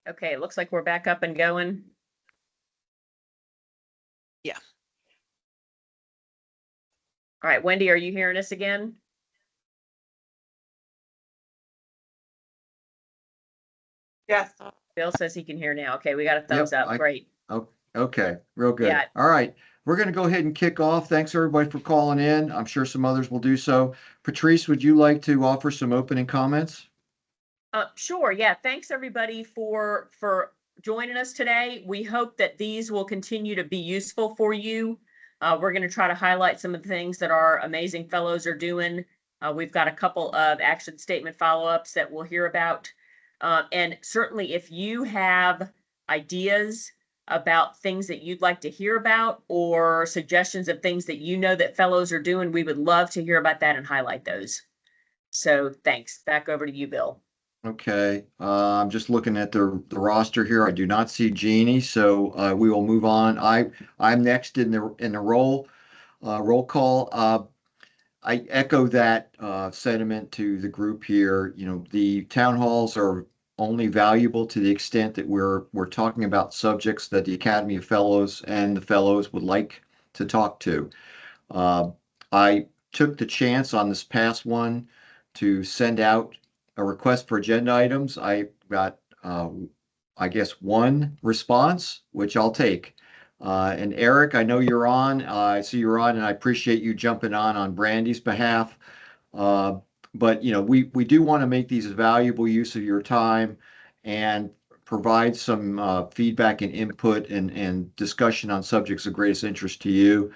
Okay, it looks like we're back up and going. Yeah. All right, Wendy, are you hearing us again? Yes. Bill says he can hear now. Okay, we got a thumbs up. Great. Oh, okay, real good. Yeah. All right, we're going to go ahead and kick off. Thanks everybody for calling in. I'm sure some others will do so. Patrice, would you like to offer some opening comments? Sure. Yeah. Thanks everybody for joining us today. We hope that these will continue to be useful for you. We're going to try to highlight some of the things that our amazing fellows are doing. We've got a couple of action statement follow-ups that we'll hear about. And certainly if you have ideas about things that you'd like to hear about or suggestions of things that you know that fellows are doing, we would love to hear about that and highlight those. So thanks. Back over to you, Bill. Okay, I'm just looking at the roster here. I do not see Jeannie, so we will move on. I'm next in the roll call. I echo that sentiment to the group here. You know, the town halls are only valuable to the extent that we're talking about subjects that the Academy of Fellows and the fellows would like to talk to. I took the chance on this past one to send out a request for agenda items. I got, I guess, one response, which I'll take. And Eric, I know you're on. I see you're on, and I appreciate you jumping on Brandy's behalf. But you know, we do want to make these a valuable use of your time and provide some feedback and input and discussion on subjects of greatest interest to you.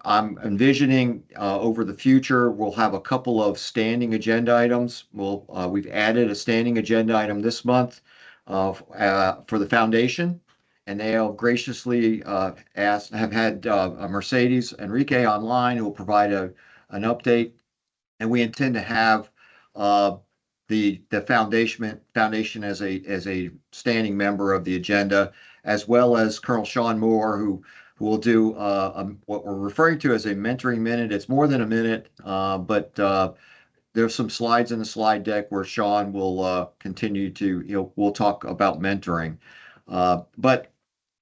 I'm envisioning over the future, we'll have a couple of standing agenda items. We've added a standing agenda item this month for the foundation, and they have graciously have had Mercedes Enrique online who will provide an update, and we intend to have the foundation as a standing member of the agenda, as well as Colonel Sean Moore, who will do what we're referring to as a mentoring minute. It's more than a minute, but there's some slides in the slide deck where Sean will continue to, we'll talk about mentoring. But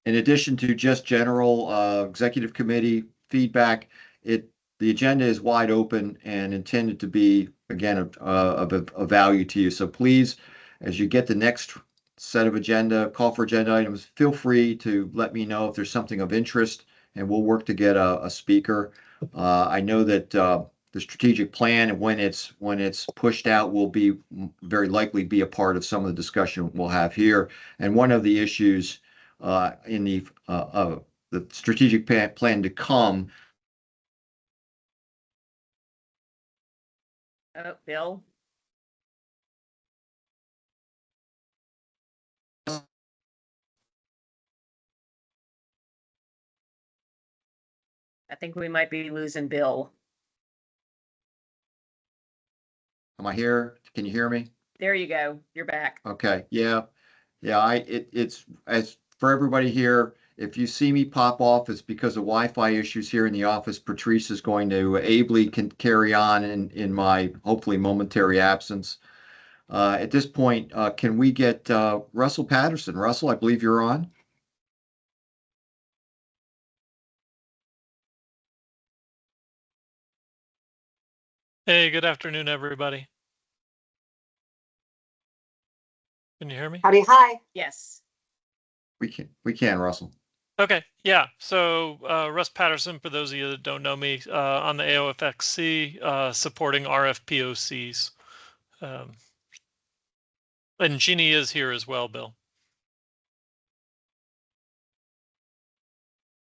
in addition to just general executive committee feedback, the agenda is wide open and intended to be, again, of value to you. So please, as you get the next set of call for agenda items, feel free to let me know if there's something of interest, and we'll work to get a speaker. I know that the strategic plan, and when it's pushed out, will be very likely be a part of some of the discussion we'll have here. And one of the issues in the strategic plan to come. Oh, Bill. I think we might be losing Bill. Am I here? Can you hear me? There you go. You're back. Okay. Yeah. It's as for everybody here, if you see me pop off, it's because of Wi-Fi issues here in the office. Patrice is going to ably carry on in my hopefully momentary absence. At this point, can we get Russell Patterson? Russell, I believe you're on. Hey, good afternoon, everybody. Can you hear me? Howdy, hi. Yes. We can, Russell. Okay, yeah. So Russ Patterson, for those of you that don't know me, on the AOFXC, supporting RFPOCs. And Jeannie is here as well, Bill.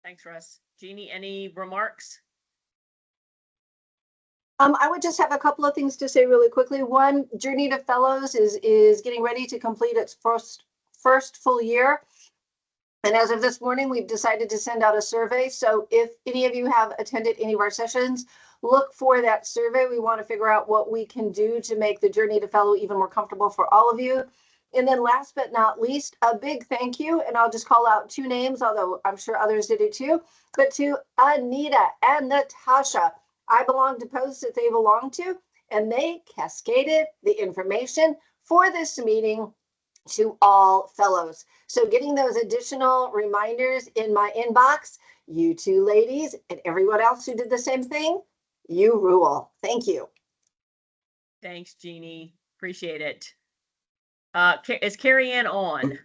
Thanks, Russ. Jeannie, any remarks? I would just have a couple of things to say really quickly. One, Journey to Fellows is getting ready to complete its first full year. And as of this morning, we've decided to send out a survey. So if any of you have attended any of our sessions, look for that survey. We want to figure out what we can do to make the Journey to Fellow even more comfortable for all of you. And then last but not least, a big thank you. And I'll just call out two names, although I'm sure others did it too, but to Anita and Natasha. I belong to posts that they belong to, and they cascaded the information for this meeting to all fellows. So getting those additional reminders in my inbox, you two ladies and everyone else who did the same thing, you rule. Thank you. Thanks, Jeannie. Appreciate it. Is Carrie Ann on?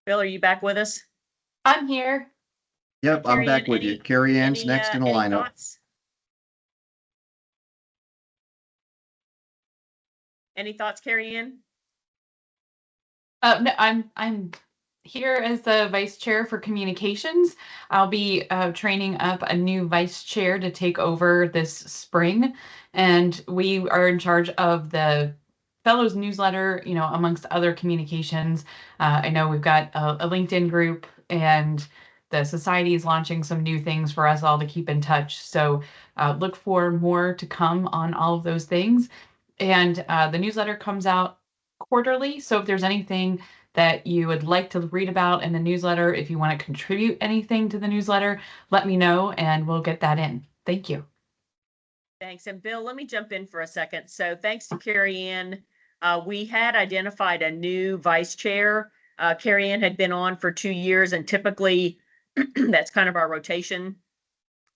Bill, are you back with us? I'm here. Yep, I'm Carrie back Ann, with you. any- Carrie Ann's Any, next in the any lineup. thoughts? Any thoughts, Carrie Ann? No, I'm here as the vice chair for communications. I'll be training up a new vice chair to take over this spring, and we are in charge of the fellows newsletter, you know, amongst other communications. I know we've got a LinkedIn group, and the society is launching some new things for us all to keep in touch. So look for more to come on all of those things. And the newsletter comes out quarterly. So if there's anything that you would like to read about in the newsletter, if you want to contribute anything to the newsletter, let me know and we'll get that in. Thank you. Thanks. And Bill, let me jump in for a second. So thanks to Carrie Ann, we had identified a new vice chair. Carrie Ann had been on for 2 years, and typically that's kind of our rotation.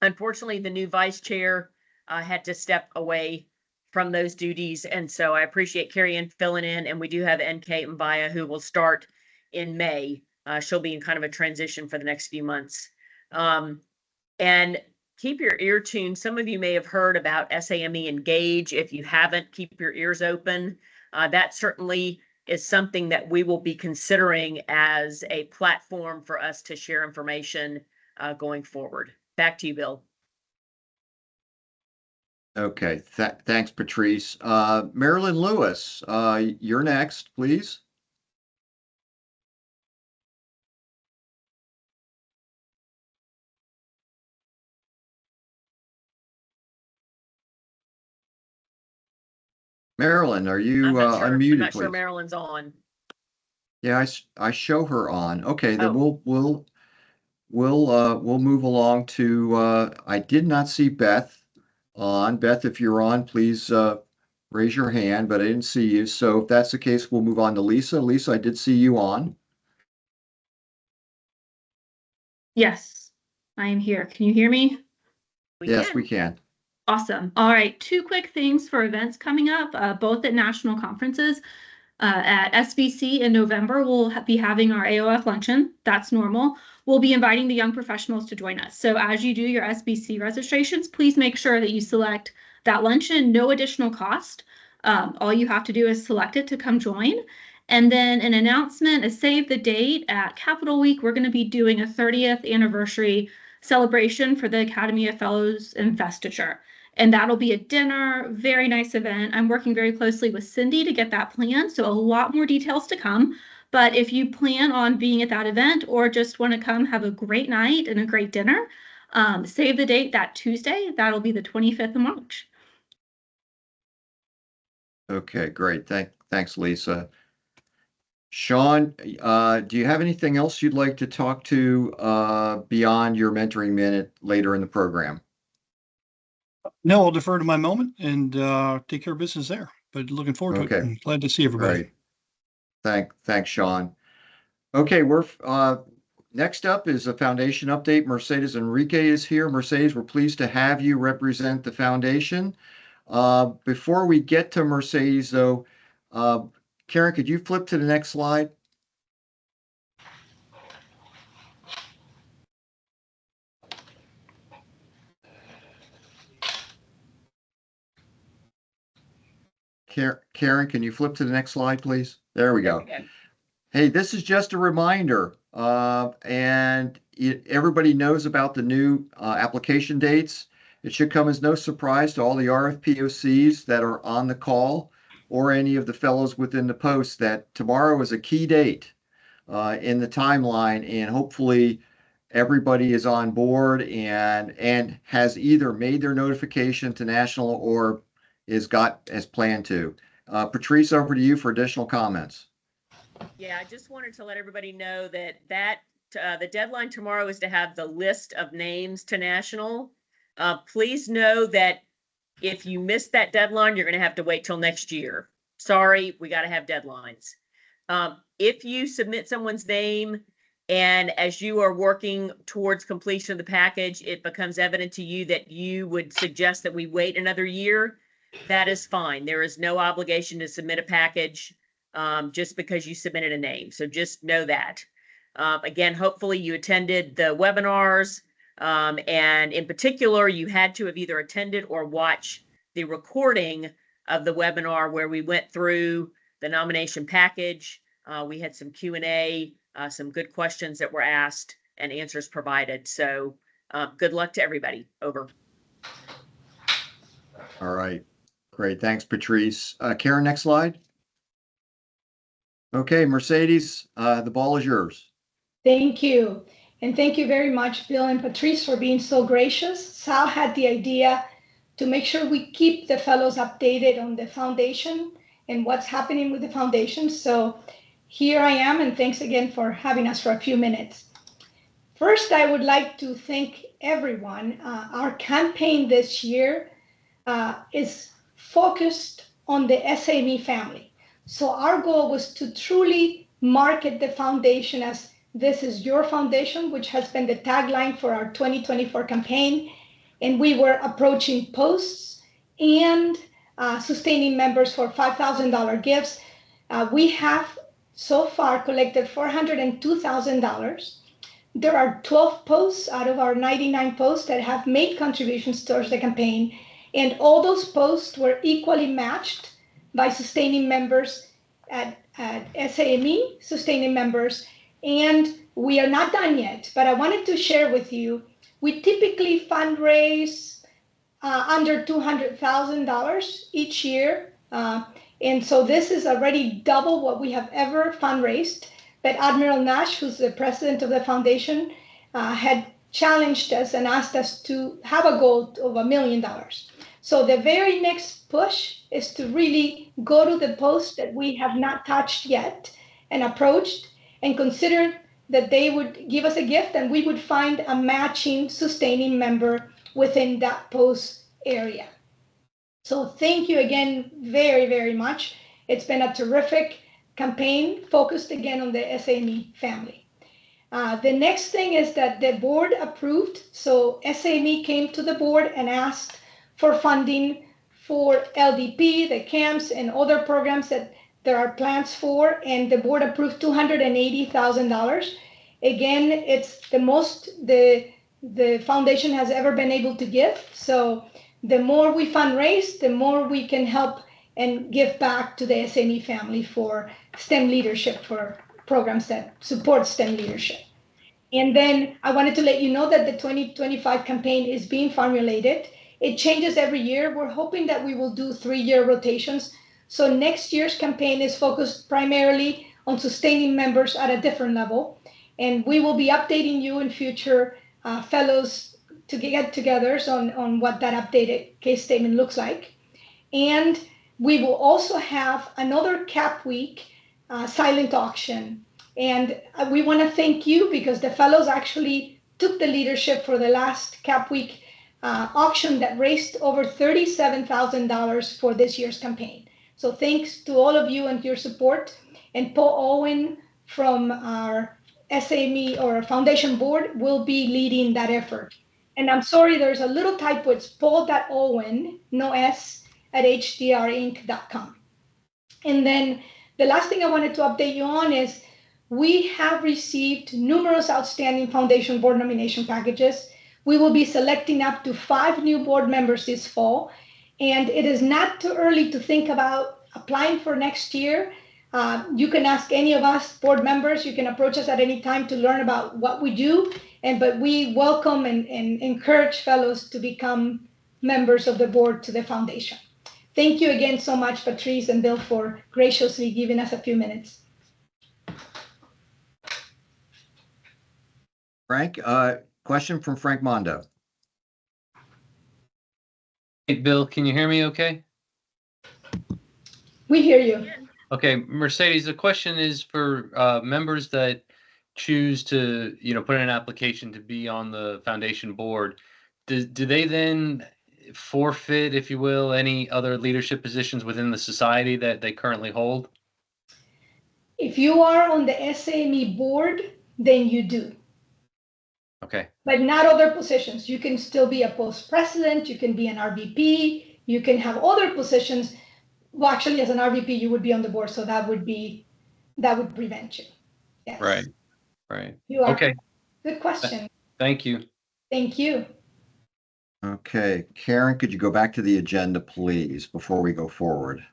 Unfortunately, the new vice chair had to step away from those duties. And so I appreciate Carrie Ann filling in, and we do have NK Mbaya who will start in May. She'll be in kind of a transition for the next few months. And keep your ear tuned. Some of you may have heard about SAME Engage. If you haven't, keep your ears open. That certainly is something that we will be considering as a platform for us to share information going forward. Back to you, Bill. Okay, thanks, Patrice. Marilyn Lewis, you're next, please. Marilyn, are you I'm unmuted, not sure please? Marilyn's on. Yeah, I show her on. Okay, then Oh. we'll move along to I did not see Beth on. Beth, if you're on, please raise your hand, but I didn't see you. So if that's the case, we'll move on to Lisa. Lisa, I did see you on. Yes, I am here. Can you hear me? Yes, we can. Awesome. All right, 2 quick things for events coming up, both at national conferences. At SVC in November, we'll be having our AOF luncheon. That's normal. We'll be inviting the young professionals to join us. So as you do your SVC registrations, please make sure that you select that luncheon, no additional cost. All you have to do is select it to come join. And then an announcement, a save the date at Capitol Week. We're going to be doing a 30th anniversary celebration for the Academy of Fellows Investiture. And that'll be a dinner, very nice event. I'm working very closely with Cindy to get that planned, so a lot more details to come. But if you plan on being at that event or just want to come have a great night and a great dinner, save the date that Tuesday. That'll be the 25th of March. Okay, great. Thanks, Lisa. Sean, do you have anything else you'd like to talk to beyond your mentoring minute later in the program? No, I'll defer to my moment and take care of business there. But looking forward to it. Okay. I'm glad to see everybody. Great. Thanks, Sean. Okay, we're next up is a foundation update. Mercedes Enrique is here. Mercedes, we're pleased to have you represent the foundation. Before we get to Mercedes, though, Karen, could you flip to the next slide? Karen, can you flip to the next slide, please? There we go. Hey, this is just a reminder, and everybody knows about the new application dates. It should come as no surprise to all the RFPOCs that are on the call or any of the fellows within the post that tomorrow is a key date in the timeline, and hopefully everybody is on board and has either made their notification to national or is planned to. Patrice, over to you for additional comments. Yeah, I just wanted to let everybody know that the deadline tomorrow is to have the list of names to national. Please know that If you miss that deadline, you're gonna have to wait till next year. Sorry, we gotta have deadlines. If you submit someone's name and as you are working towards completion of the package, it becomes evident to you that you would suggest that we wait another year, that is fine. There is no obligation to submit a package just because you submitted a name. So just know that. Again, hopefully you attended the webinars. And in particular, you had to have either attended or watched the recording of the webinar where we went through the nomination package. We had some Q&A, some good questions that were asked and answers provided. So good luck to everybody. Over. All right. Great. Thanks, Patrice. Karen, next slide. Okay, Mercedes, the ball is yours. Thank you. And thank you very much, Bill and Patrice, for being so gracious. Sal had the idea to make sure we keep the fellows updated on the foundation and what's happening with the foundation. So here I am, and thanks again for having us for a few minutes. First, I would like to thank everyone. Our campaign this year is focused on the SME family. So our goal was to truly market the foundation as this is your foundation, which has been the tagline for our 2024 campaign. And we were approaching posts and sustaining members for $5,000 gifts. We have so far collected $402,000. There are 12 posts out of our 99 posts that have made contributions towards the campaign. And all those posts were equally matched by sustaining members at SAME, sustaining members. And we are not done yet, but I wanted to share with you, we typically fundraise under $200,000 each year. And so this is already double what we have ever fundraised. But Admiral Nash, who's the president of the foundation, had challenged us and asked us to have a goal of $1 million. So the very next push is to really go to the posts that we have not touched yet and approached and consider that they would give us a gift and we would find a matching sustaining member within that post area. So thank you again very, very much. It's been a terrific campaign focused again on the SAME family. The next thing is that the board approved. So SAME came to the board and asked for funding for LDP, the camps, and other programs that there are plans for, and the board approved $280,000. Again, it's the most the foundation has ever been able to give. So the more we fundraise, the more we can help and give back to the SME family for STEM leadership, for programs that support STEM leadership. And then I wanted to let you know that the 2025 campaign is being formulated. It changes every year. We're hoping that we will do 3-year rotations. So next year's campaign is focused primarily on sustaining members at a different level. And we will be updating you in future fellows to get togethers on what that updated case statement looks like. And we will also have another CAP week silent auction. And we want to thank you because the fellows actually took the leadership for the last CAP week auction that raised over $37,000 for this year's campaign. So thanks to all of you and your support. And Paul Owen from our SAME or Foundation Board will be leading that effort. And I'm sorry, there's a little typo. It's paul.owen, no S, at hdrinc.com. And then the last thing I wanted to update you on is we have received numerous outstanding foundation board nomination packages. We will be selecting up to 5 new board members this fall. And it is not too early to think about applying for next year. You can ask any of us board members. You can approach us at any time to learn about what we do. But we welcome and encourage fellows to become members of the board to the foundation. Thank you again so much, Patrice and Bill, for graciously giving us a few minutes. Frank, question from Frank Mondo. Hey, Bill, can you hear me okay? We hear you. Okay, Mercedes, the question is for members that choose to, put in an application to be on the foundation board. Do they then, forfeit, if you will, any other leadership positions within the society that they currently hold? If you are on the SAME board, then you do. Okay. But not other positions. You can still be a post president, you can be an RVP, you can have other positions. Well, actually, as an RVP, you would be on the board, so that would prevent you. Yes. Right. You are. Okay. Good question. Thank you. Thank you. Okay, Karen, could you go back to the agenda, please, before we go forward?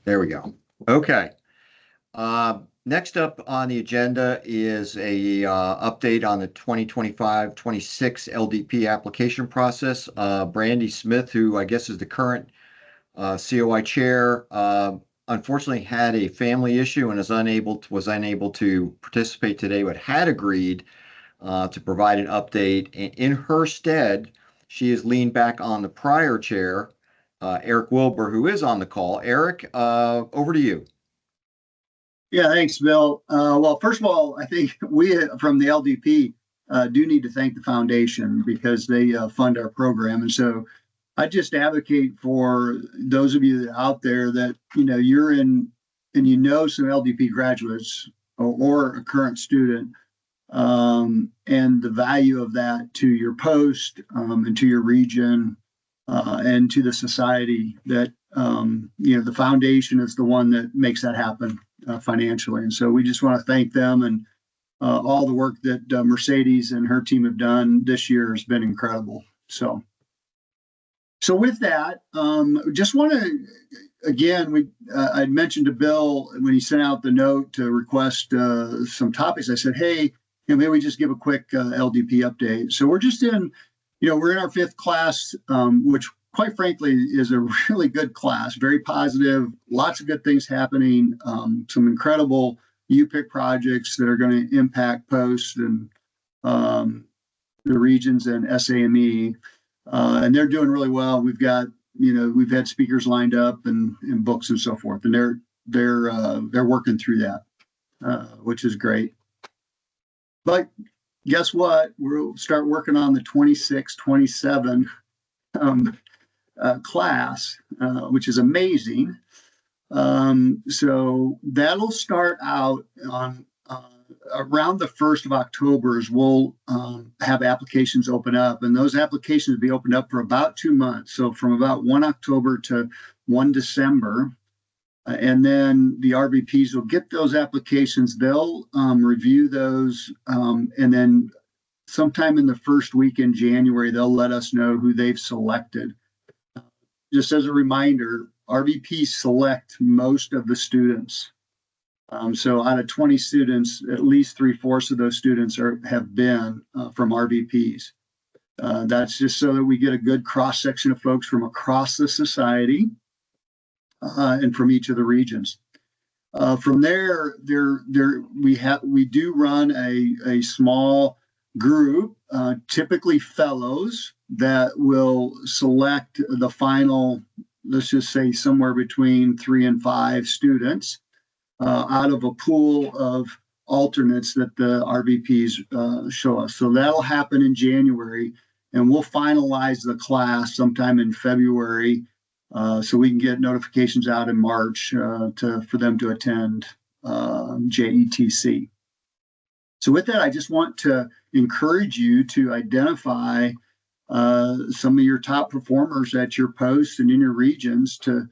There we go. Okay. Next up on the agenda is a update on the 2025-26 LDP application process. Brandy Smith, who I guess is the current COI chair, unfortunately had a family issue and was unable to participate today, but had agreed to provide an update. In her stead, she has leaned back on the prior chair, Eric Wilbur, who is on the call. Eric, over to you. Yeah, thanks, Bill. Well, first of all, I think we from the LDP do need to thank the foundation because they fund our program. And so I just advocate for those of you that are out there that, you're in and some LDP graduates or a current student, and the value of that to your post and to your region and to the society that, the foundation is the one that makes that happen financially. And so we just want to thank them, and all the work that Mercedes and her team have done this year has been incredible. So with that, just want to, again, I'd mentioned to Bill when he sent out the note to request some topics. I said, hey, maybe we just give a quick LDP update. So we're just in, we're in our 5th class, which quite frankly is a really good class, very positive, lots of good things happening, some incredible UPIC projects that are going to impact post and the regions and SAME. And they're doing really well. We've got, we've had speakers lined up and books and so forth, and they're working through that, which is great. But guess what? We'll start working on the 26-27 class, which is amazing. So that'll start out on around the 1st of October is we'll have applications open up, and those applications will be opened up for about 2 months. So from about 1 October to 1 December. And then the RVPs will get those applications. They'll review those. And then sometime in the first week in January, they'll let us know who they've selected. Just as a reminder, RVPs select most of the students. So out of 20 students, at least 3/4 of those students have been from RVPs. That's just so that we get a good cross-section of folks from across the society and from each of the regions. From there, we do run a small group, typically fellows, that will select the final, let's just say somewhere between 3 and 5 students out of a pool of alternates that the RVPs show us. So that'll happen in January, and we'll finalize the class sometime in February, so we can get notifications out in March for them to attend JETC. So with that, I just want to encourage you to identify some of your top performers at your posts and in your regions to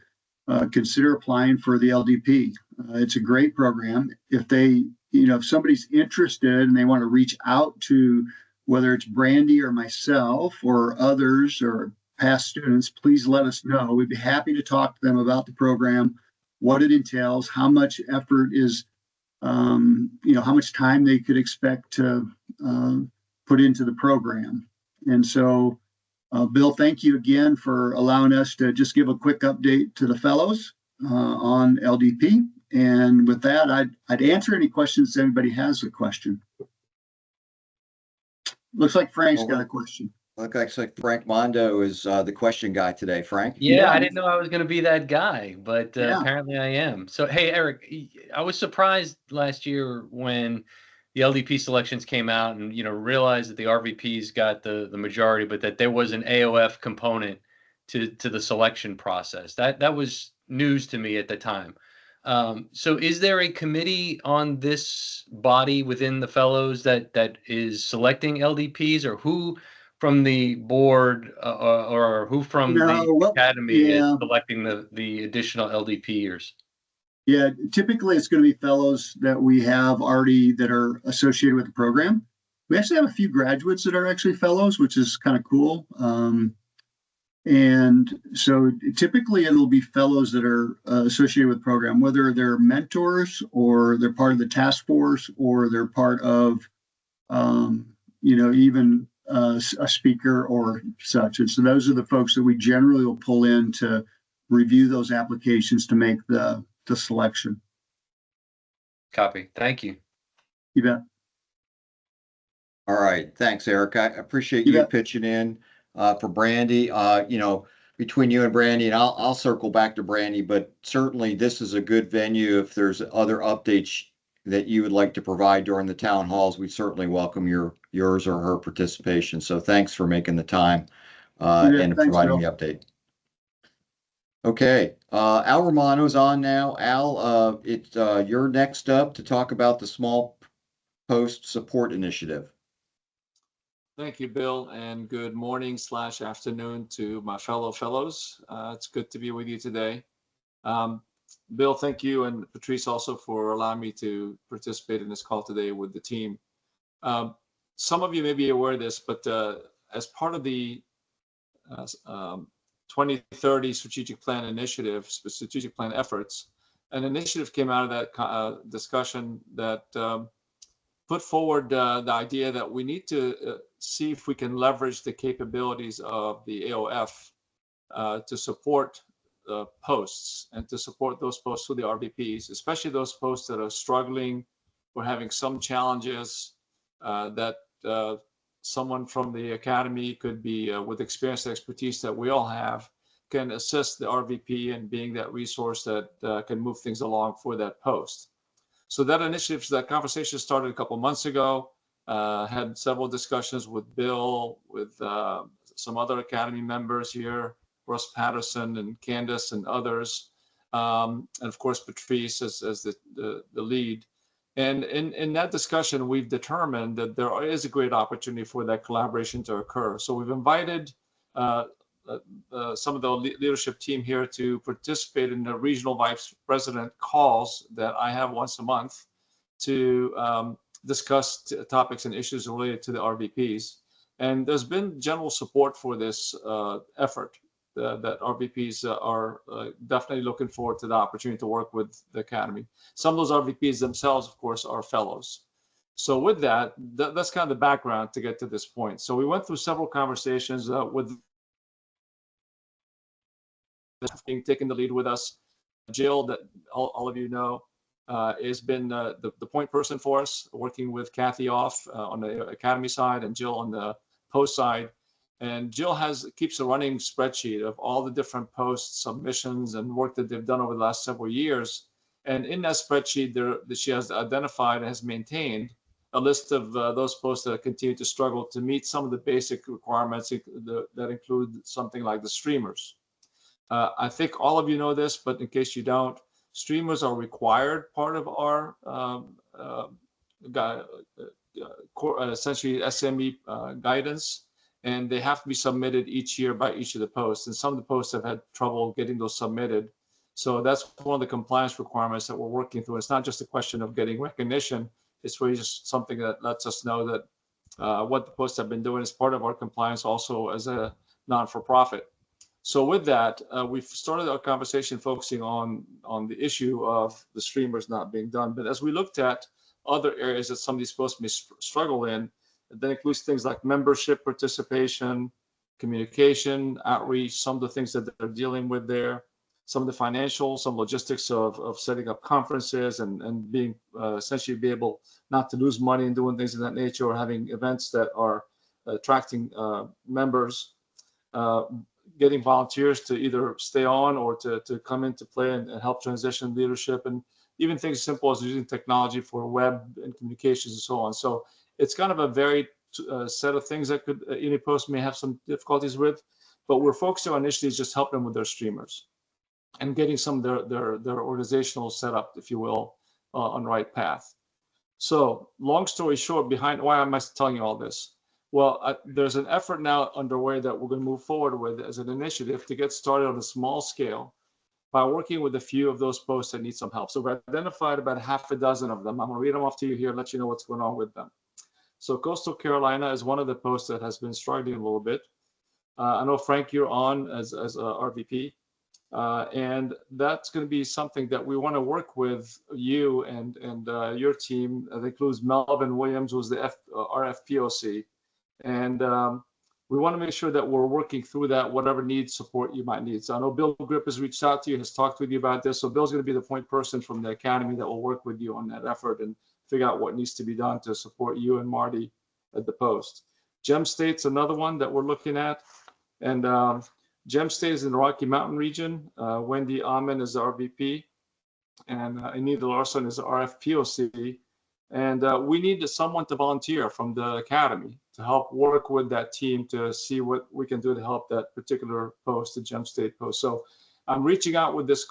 consider applying for the LDP. It's a great program. If somebody's interested and they want to reach out to, whether it's Brandy or myself or others or past students, please let us know. We'd be happy to talk to them about the program, what it entails, how much effort is, how much time they could expect to put into the program. And so, Bill, thank you again for allowing us to just give a quick update to the fellows on LDP. And with that, I'd answer any questions if anybody has a question. Looks like Frank's got a question. Looks like Frank Mondo is the question guy today. Frank? Yeah, I didn't know I was going to be that guy, but Yeah. apparently I am. So, hey, Eric, I was surprised last year when LDP selections came out, and realized that the RVPs got the majority, but that there was an AOF component to the selection process. That was news to me at the time. So is there a committee on this body within the fellows that is selecting LDPs, or who from the board or who from the academy is selecting the additional LDP years? Yeah, typically it's going to be fellows that we have already that are associated with the program. We actually have a few graduates that are actually fellows, which is kind of cool. And so typically it'll be fellows that are associated with the program, whether they're mentors or they're part of the task force or they're part of, even a speaker or such. And so those are the folks that we generally will pull in to review those applications to make the selection. Copy. Thank you. You bet. All right. Thanks, Eric. I appreciate you pitching in for Brandy. Between you and Brandy, and I'll circle back to Brandy, but certainly this is a good venue. If there's other updates that you would like to provide during the town halls, we certainly welcome yours or her participation. So thanks for making the time and providing the update. Okay, Al Romano's on now. Al, it's you're next up to talk about the Small Post Support Initiative. Thank you, Bill, and good morning / afternoon to my fellows. It's good to be with you today. Bill, thank you, and Patrice also for allowing me to participate in this call today with the team. Some of you may be aware of this, but as part of the 2030 strategic plan initiative, strategic plan efforts, an initiative came out of that discussion that put forward the idea that we need to see if we can leverage the capabilities of the AOF to support posts and to support those posts through the RVPs, especially those posts that are struggling or having some challenges that someone from the academy could be with experience and expertise that we all have can assist the RVP in being that resource that can move things along for that post. So that initiative, that conversation started a couple months ago, had several discussions with Bill, with some other academy members here, Russ Patterson and Candace and others, and of course Patrice as the lead. And in that discussion, we've determined that there is a great opportunity for that collaboration to occur. So we've invited some of the leadership team here to participate in the regional vice president calls that I have once a month to discuss topics and issues related to the RVPs. And there's been general support for this effort. That RVPs are definitely looking forward to the opportunity to work with the academy. Some of those RVPs themselves, of course, are fellows. So with that, that's kind of the background to get to this point. So we went through several conversations with being taking the lead with us. Jill, that all of you know, has been the point person for us, working with Kathy off on the academy side and Jill on the post side. And Jill keeps a running spreadsheet of all the different post submissions and work that they've done over the last several years. And in that spreadsheet, she has identified and has maintained a list of those posts that continue to struggle to meet some of the basic requirements that include something like the streamers. I think all of you know this, but in case you don't, streamers are required part of our essentially SME guidance. And they have to be submitted each year by each of the posts. And some of the posts have had trouble getting those submitted. So that's one of the compliance requirements that we're working through. It's not just a question of getting recognition. It's really just something that lets us know that what the posts have been doing is part of our compliance also as a non-for-profit. So with that, we've started our conversation focusing on the issue of the streamers not being done. But as we looked at other areas that some of these posts may struggle in, that includes things like membership participation, communication, outreach, some of the things that they're dealing with there, some of the financial, some logistics of setting up conferences and being essentially be able not to lose money and doing things of that nature, or having events that are attracting members, getting volunteers to either stay on or to come into play and help transition leadership, and even things simple as using technology for web and communications and so on. So it's kind of a varied set of things that could any post may have some difficulties with, but we're focusing on initially just helping them with their streamers and getting some of their organizational setup, if you will, on the right path. So long story short, behind why am I telling you all this? Well, there's an effort now underway that we're going to move forward with as an initiative to get started on a small scale by working with a few of those posts that need some help. So we've identified about half a dozen of them. I'm going to read them off to you here, let you know what's going on with them. So Coastal Carolina is one of the posts that has been struggling a little bit. I know, Frank, you're on as a RVP. And that's going to be something that we want to work with you and your team. That includes Melvin Williams, who's the RFPOC. And we want to make sure that we're working through that, whatever needs support you might need. So I know Bill Grip has reached out to you, has talked with you about this. So Bill's going to be the point person from the Academy that will work with you on that effort and figure out what needs to be done to support you and Marty at the post. Gem State's another one that we're looking at. And Gem State is in the Rocky Mountain region. Wendy Amen is the RVP, and Anita Larson is the RFPOC. And we need someone to volunteer from the Academy to help work with that team to see what we can do to help that particular post, the Gem State post. So I'm reaching out with this,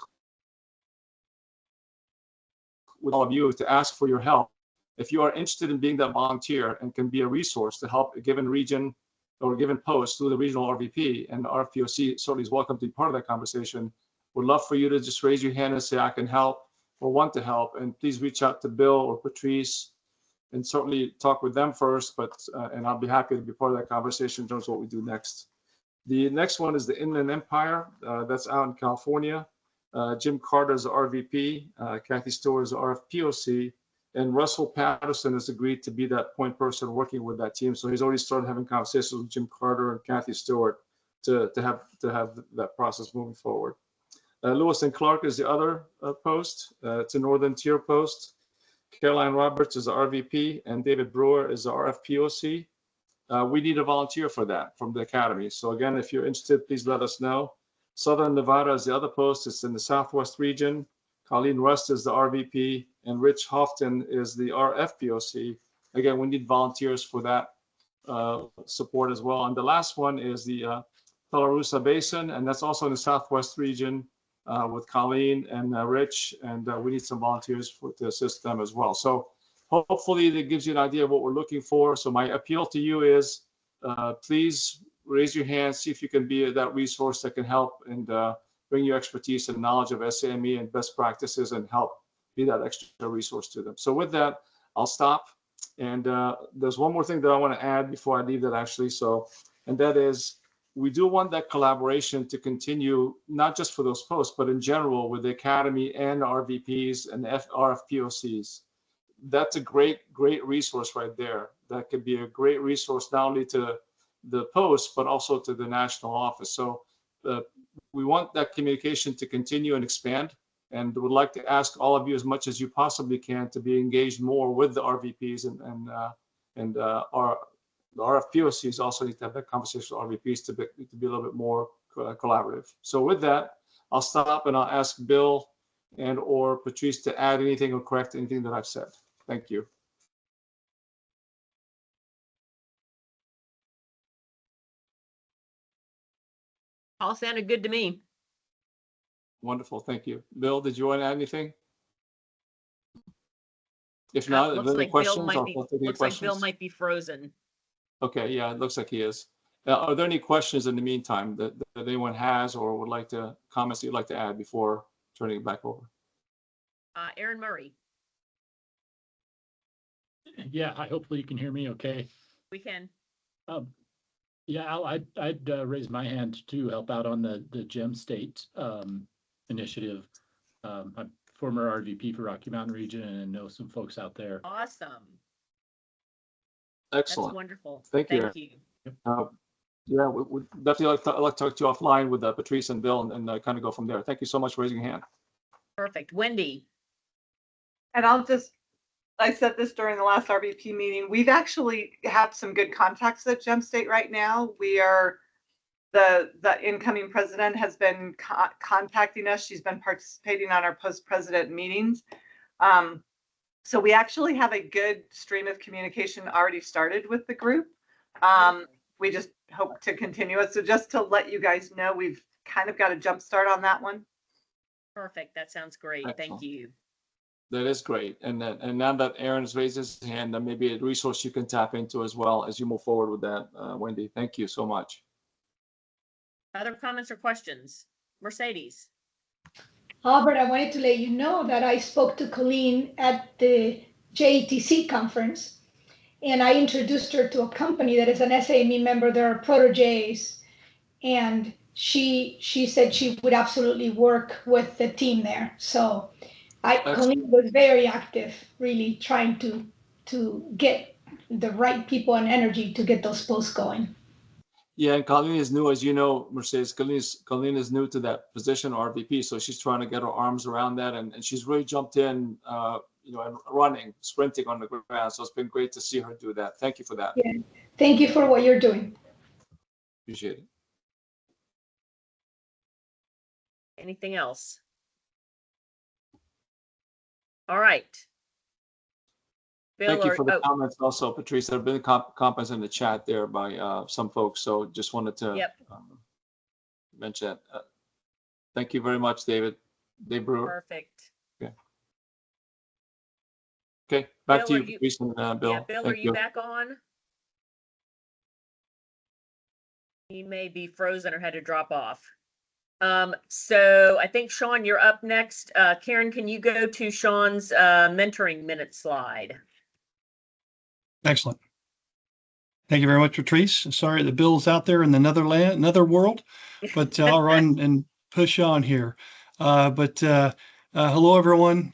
with all of you, to ask for your help. If you are interested in being that volunteer and can be a resource to help a given region or a given post through the regional RVP, and the RFPOC certainly is welcome to be part of that conversation. Would love for you to just raise your hand and say, I can help or want to help. And please reach out to Bill or Patrice and certainly talk with them first, but and I'll be happy to be part of that conversation in terms of what we do next. The next one is the Inland Empire. That's out in California. Jim Carter is the RVP, Kathy Stewart is the RFPOC, and Russell Patterson has agreed to be that point person working with that team. So he's already started having conversations with Jim Carter and Kathy Stewart to have that process moving forward. Lewis and Clark is the other post. It's a Northern Tier post. Caroline Roberts is the RVP, and David Brewer is the RFPOC. We need a volunteer for that from the Academy. So again, if you're interested, please let us know. Southern Nevada is the other post. It's in the Southwest region. Colleen Rust is the RVP, and Rich Houghton is the RFPOC. Again, we need volunteers for that support as well. And the last one is the Tularosa Basin, and that's also in the Southwest region with Colleen and Rich, and we need some volunteers to assist them as well. So hopefully that gives you an idea of what we're looking for. So my appeal to you is please raise your hand, see if you can be that resource that can help and bring your expertise and knowledge of SAME and best practices and help be that extra resource to them. So with that, I'll stop. And there's one more thing that I want to add before I leave that actually. So, and that is, we do want that collaboration to continue, not just for those posts, but in general with the Academy and RVPs and RFPOCs. That's a great resource right there. That could be a great resource not only to the post, but also to the national office. So we want that communication to continue and expand, and would like to ask all of you as much as you possibly can to be engaged more with the RVPs and the RFPOCs also need to have that conversation with RVPs to be a little bit more collaborative. So with that, I'll stop and I'll ask Bill and or Patrice to add anything or correct anything that I've said. Thank you. All sounded good to me. Wonderful, thank you. Bill, did you want to add anything? If not, looks like questions, like Bill might be frozen. Okay, yeah, it looks like he is. Are there any questions in the meantime that anyone has or would like to, comments that you'd like to add before turning it back over? Aaron Murray. Yeah, hopefully you can hear me okay. We can. Yeah, Al, I'd raise my hand to help out on the Gem State initiative. I'm former RVP for Rocky Mountain region and know some folks out there. Awesome. Excellent. That's wonderful. Thank you. Yeah, we definitely like to talk to you offline with Patrice and Bill and kind of go from there. Thank you so much for raising your hand. Perfect. Wendy. And I said this during the last RVP meeting, we've actually have some good contacts at Gem State right now. We are, the incoming president has been contacting us. She's been participating on our post-president meetings. So we actually have a good stream of communication already started with the group. We just hope to continue it. So just to let you guys know, we've kind of got a jump start on that one. Perfect. That sounds great. Thank Excellent. you. That is great. And now that Aaron's raised his hand, that may be a resource you can tap into as well as you move forward with that, Wendy. Thank you so much. Other comments or questions? Mercedes. Albert, I wanted to let you know that I spoke to Colleen at the JETC conference, and I introduced her to a company that is an SAME member. There are proteges, and she said she would absolutely work with the team there. So Colleen was very active, really trying to get the right people and energy to get those posts going. Yeah, and Colleen is new, as you know, Mercedes. Colleen is new to that position, RVP, so she's trying to get her arms around that, and she's really jumped in, and running, sprinting on the ground. So it's been great to see her do that. Thank you for that. Yeah, thank you for what you're doing. Appreciate it. Anything else? All right. Bill, Thank you for the comments also, Patrice. There have been comments in the chat there by some folks, so just wanted to mention that. Thank you very much, David. Dave Brewer. Perfect. Okay, back Bill, to you, Patrice and Bill. Yeah, Bill, Thank are you back on? He may be frozen or had to drop off. So I think Sean, you're up next. Karen, can you go to Sean's mentoring minute slide? Excellent. Thank you very much, Patrice. Sorry that Bill's out there in the nether world, but I'll run and push on here. Hello, everyone.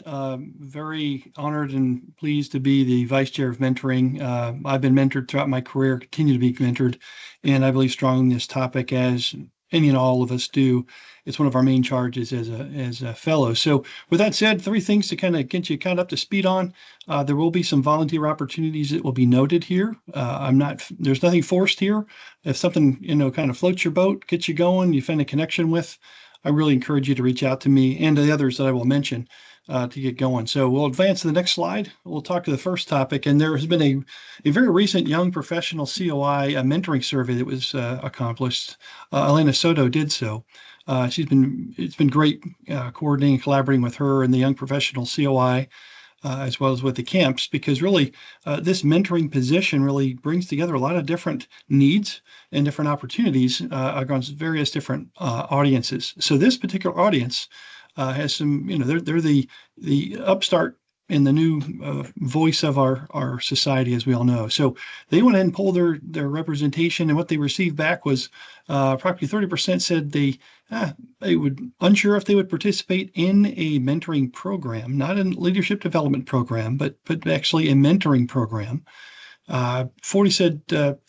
Very honored and pleased to be the Vice Chair of Mentoring. I've been mentored throughout my career, continue to be mentored, and I believe strongly in this topic, as any and all of us do. It's one of our main charges as a fellow. So with that said, 3 things to kind of get you kind of up to speed on. There will be some volunteer opportunities that will be noted here. There's nothing forced here. If something, kind of floats your boat, gets you going, you find a connection with, I really encourage you to reach out to me and to the others that I will mention to get going. So we'll advance to the next slide. We'll talk to the first topic. And there has been a very recent young professional COI mentoring survey that was accomplished. Elena Soto did so. It's been great coordinating and collaborating with her and the young professional COI, as well as with the camps, because really this mentoring position really brings together a lot of different needs and different opportunities across various different audiences. So this particular audience has some, they're the upstart in the new voice of our society, as we all know. So they went ahead and pulled their representation, and what they received back was approximately 30% said they would unsure if they would participate in a mentoring program, not a leadership development program, but actually a mentoring program. 40 said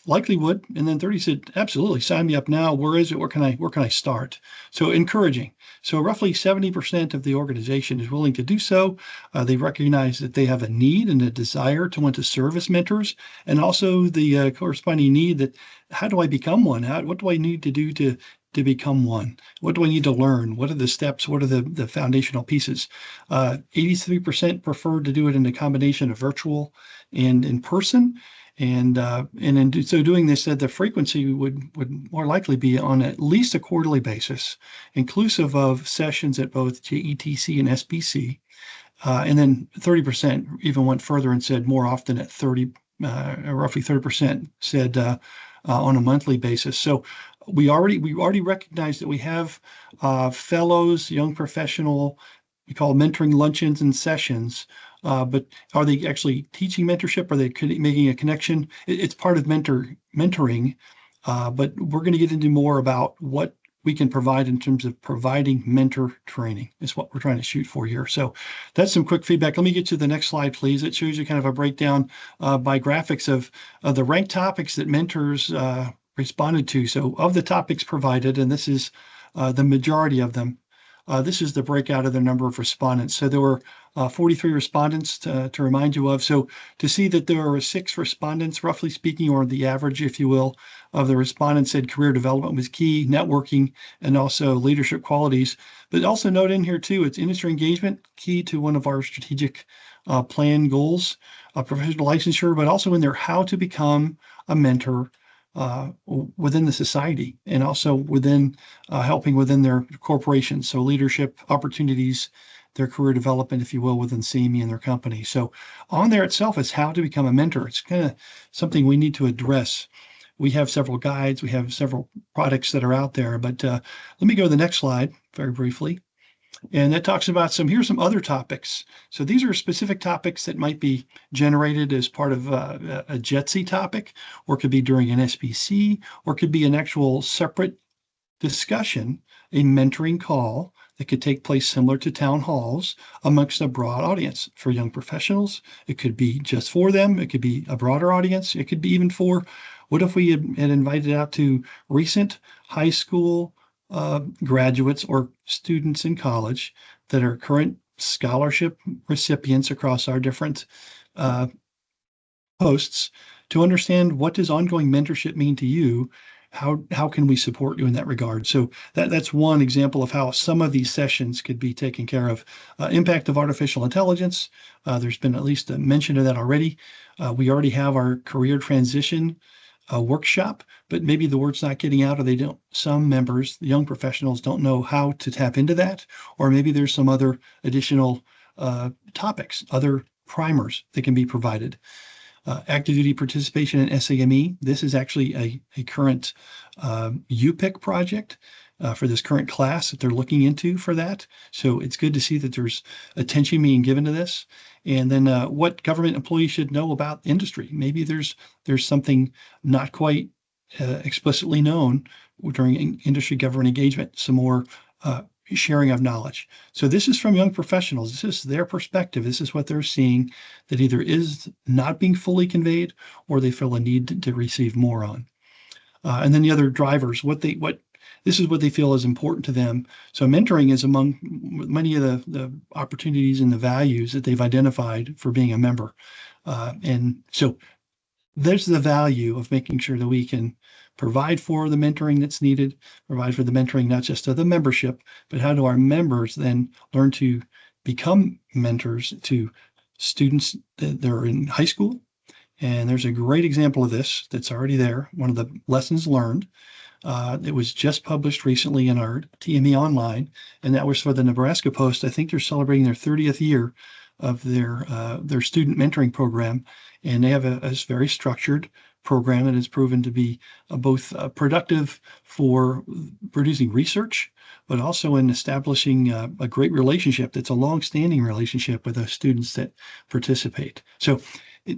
likely would, and then 30 said absolutely, sign me up now. Where is it? Where can I start? So encouraging. So roughly 70% of the organization is willing to do so. They recognize that they have a need and a desire to want to serve as mentors, and also the corresponding need that how do I become one? What do I need to do to become one? What do I need to learn? What are the steps? What are the foundational pieces? 83% prefer to do it in a combination of virtual and in person. And in so doing this, the frequency would more likely be on at least a quarterly basis, inclusive of sessions at both JETC and SBC. And then 30% even went further and said more often at roughly 30% said on a monthly basis. So we already recognize that we have fellows, young professional, we call mentoring luncheons and sessions. But are they actually teaching mentorship? Are they making a connection? It's part of mentoring, but we're going to get into more about what we can provide in terms of providing mentor training is what we're trying to shoot for here. So that's some quick feedback. Let me get to the next slide, please. It shows you kind of a breakdown by graphics of the ranked topics that mentors responded to. So of the topics provided, and this is the majority of them, This is the breakout of the number of respondents. So there were 43 respondents to remind you of. So to see that there were 6 respondents, roughly speaking, or the average, if you will, of the respondents said career development was key, networking, and also leadership qualities. But also note in here too, it's industry engagement, key to one of our strategic plan goals, professional licensure, but also in there how to become a mentor within the society and also within helping within their corporations. So leadership opportunities, their career development, if you will, within CME and their company. So on there itself is how to become a mentor. It's kind of something we need to address. We have several guides, we have several products that are out there, but let me go to the next slide very briefly. And that talks about here's some other topics. So these are specific topics that might be generated as part of a JETSI topic, or could be during an SBC, or could be an actual separate discussion, a mentoring call that could take place similar to town halls amongst a broad audience for young professionals. It could be just for them. It could be a broader audience. It could be even for, what if we had invited out to recent high school graduates or students in college that are current scholarship recipients across our different posts to understand, what does ongoing mentorship mean to you? How can we support you in that regard? So that's one example of how some of these sessions could be taken care of. Impact of artificial intelligence. There's been at least a mention of that already. We already have our career transition workshop, but maybe the word's not getting out, or some members, the young professionals, don't know how to tap into that, or maybe there's some other additional topics, other primers that can be provided. Active duty participation in SAME. This is actually a current UPIC project for this current class that they're looking into for that. So it's good to see that there's attention being given to this. And then what government employees should know about industry. Maybe there's something not quite explicitly known during industry government engagement, some more sharing of knowledge. So this is from young professionals. This is their perspective. This is what they're seeing that either is not being fully conveyed, or they feel a need to receive more on. And then the other drivers, this is what they feel is important to them. So mentoring is among many of the opportunities and the values that they've identified for being a member. And so there's the value of making sure that we can provide for the mentoring that's needed, provide for the mentoring not just of the membership, but how do our members then learn to become mentors to students that are in high school. And there's a great example of this that's already there, one of the lessons learned. It was just published recently in our TME Online, and that was for the Nebraska Post. I think they're celebrating their 30th year of their student mentoring program, and they have a very structured program that has proven to be both productive for producing research, but also in establishing a great relationship that's a long-standing relationship with those students that participate. So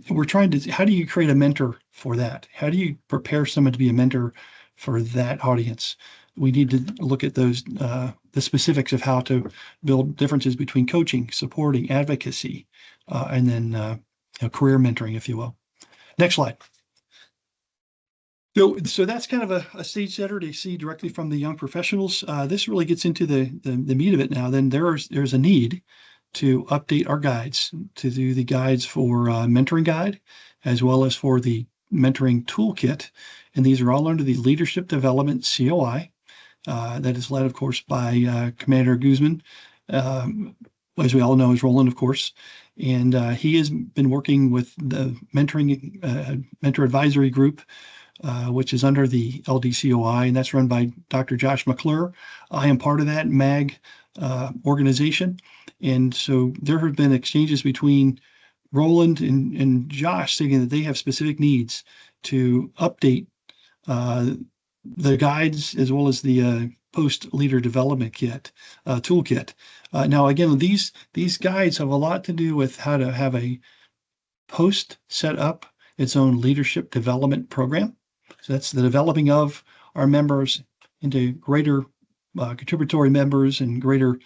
we're trying to, how do you create a mentor for that? How do you prepare someone to be a mentor for that audience? We need to look at those, the specifics of how to build differences between coaching, supporting, advocacy, and then career mentoring, if you will. Next slide. So that's kind of a stage setter to see directly from the young professionals. This really gets into the meat of it now. Then there's a need to update our guides, to do the guides for mentoring guide, as well as for the mentoring toolkit. And these are all under the Leadership Development COI. That is led, of course, by Commander Guzman, as we all know, is Roland, of course. And he has been working with the mentor advisory group, which is under the LDCOI, and that's run by Dr. Josh McClure. I am part of that MAG organization. And so there have been exchanges between Roland and Josh stating that they have specific needs to update the guides as well as the post leader development kit toolkit. Now, again, these guides have a lot to do with how to have a post set up its own leadership development program. So that's the developing of our members into greater contributory members and greater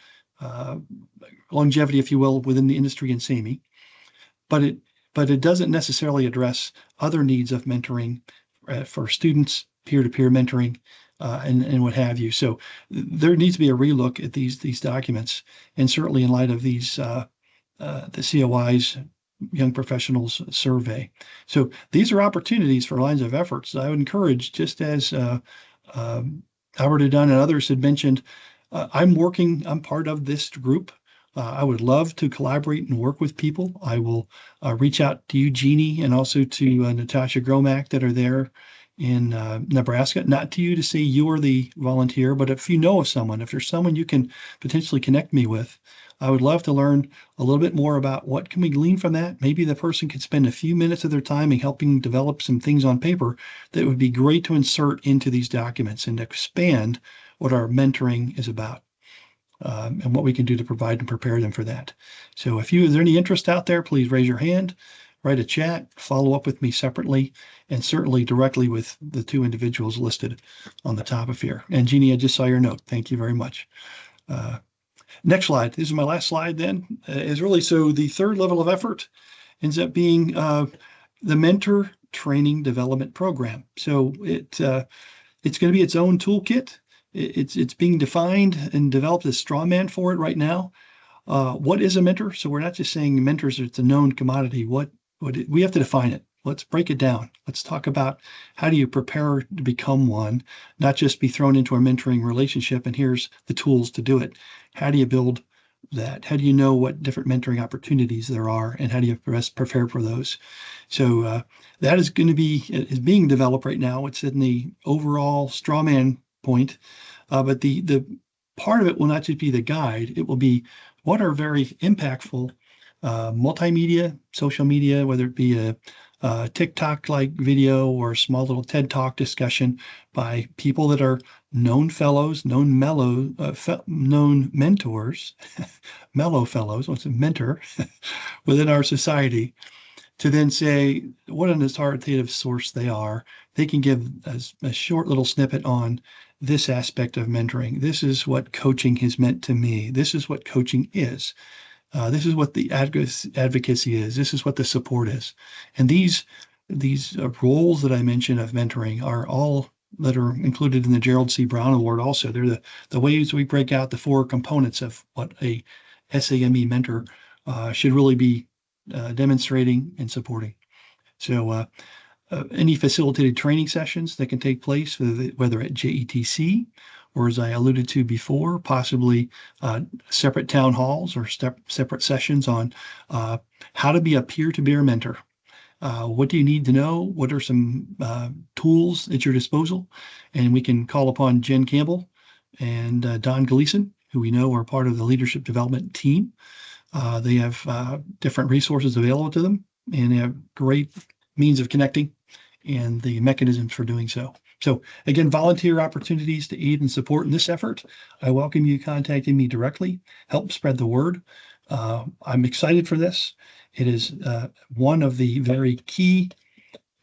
longevity, if you will, within the industry and SAME. But it doesn't necessarily address other needs of mentoring for students, peer-to-peer mentoring, and what have you. So there needs to be a relook at these documents, and certainly in light of these the COI's Young Professionals Survey. So these are opportunities for lines of efforts. I would encourage, just as Albert had done and others had mentioned, I'm part of this group. I would love to collaborate and work with people. I will reach out to you, Jeannie, and also to Natasha Gromack that are there in Nebraska. Not to you to say you're the volunteer, but if you know of someone, if there's someone you can potentially connect me with, I would love to learn a little bit more about what can we glean from that. Maybe the person could spend a few minutes of their time in helping develop some things on paper that would be great to insert into these documents and expand what our mentoring is about. And what we can do to provide and prepare them for that. So if there's any interest out there, please raise your hand, write a chat, follow up with me separately, and certainly directly with the two individuals listed on the top of here. And Jeannie, I just saw your note. Thank you very much. Next slide. This is my last slide then, is really, so the third level of effort ends up being the mentor training development program. So it's going to be its own toolkit. It's being defined and developed a straw man for it right now. What is a mentor? So we're not just saying mentors, it's a known commodity. We have to define it. Let's break it down. Let's talk about how do you prepare to become one, not just be thrown into a mentoring relationship and here's the tools to do it. How do you build that? How do you know what different mentoring opportunities there are and how do you best prepare for those? So that is going to is being developed right now. It's in the overall straw man point, but the part of it will not just be the guide. It will be what are very impactful multimedia, social media, whether it be a TikTok-like video or a small little TED Talk discussion by people that are known fellows, known mentors, mellow fellows, what's a mentor within our society, to then say what an authoritative source they are. They can give a short little snippet on this aspect of mentoring. This is what coaching has meant to me. This is what coaching is. This is what the advocacy is. This is what the support is. And these roles that I mentioned of mentoring are all that are included in the Gerald C. Brown Award also. They're the ways we break out the four components of what a SAME mentor should really be demonstrating and supporting. So any facilitated training sessions that can take place, whether at JETC or, as I alluded to before, possibly separate town halls or separate sessions on how to be a peer-to-peer mentor. What do you need to know? What are some tools at your disposal? And we can call upon Jen Campbell and Don Gleason, who we know are part of the leadership development team. They have different resources available to them, and they have great means of connecting and the mechanisms for doing so. So again, volunteer opportunities to aid and support in this effort. I welcome you contacting me directly, help spread the word. I'm excited for this. It is one of the very key,